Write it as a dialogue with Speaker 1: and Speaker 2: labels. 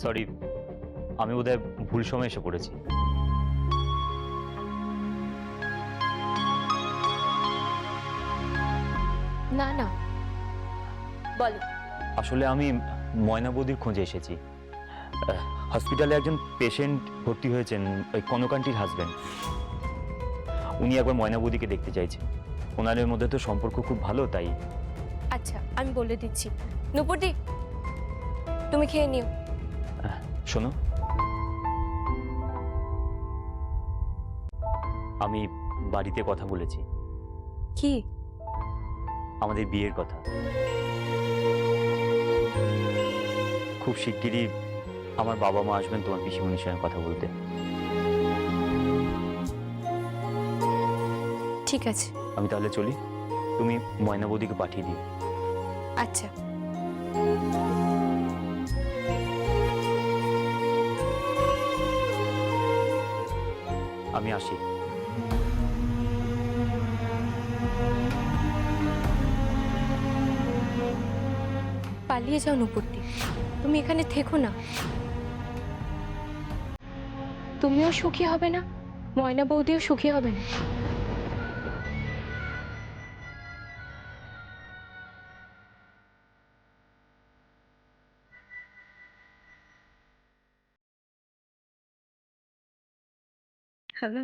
Speaker 1: Sorry, আমি বোধহয় ভুল সময় এসে পড়েছি।
Speaker 2: না না, বলো।
Speaker 1: আসলে আমি ময়না বৌদির খোঁজে এসেছি। হসপিটালে একজন পেশেন্ট ভর্তি হয়েছেন, ওই কনকান্টির হাজবেন্ড। উনি একবার ময়না বৌদিকে দেখতে চাইছেন। ওনাদের মধ্যে তো সম্পর্ক খুব ভালো, তাই।
Speaker 2: আচ্ছা, আমি বলে দিচ্ছি। নূপুরদি, তুমি খেয়ে নিও।
Speaker 1: শোনো, আমি বাড়িতে কথা বলেছি
Speaker 2: কি?
Speaker 1: আমাদের বিয়ের কথা। খুব শিগগিরই আমার বাবা মা আসবেন তোমার পিসিমণির সঙ্গে কথা বলতে।
Speaker 2: ঠিক আছে।
Speaker 1: আমি তাহলে চলি, তুমি ময়না বৌদিকে পাঠিয়ে দিও।
Speaker 2: আচ্ছা।
Speaker 1: আমি আসি।
Speaker 2: পালিয়ে যাও নূপুরদি, তুমি এখানে থেকো না। তুমিও সুখী হবে না, ময়না বৌদিও সুখী হবে না।
Speaker 3: হ্যালো।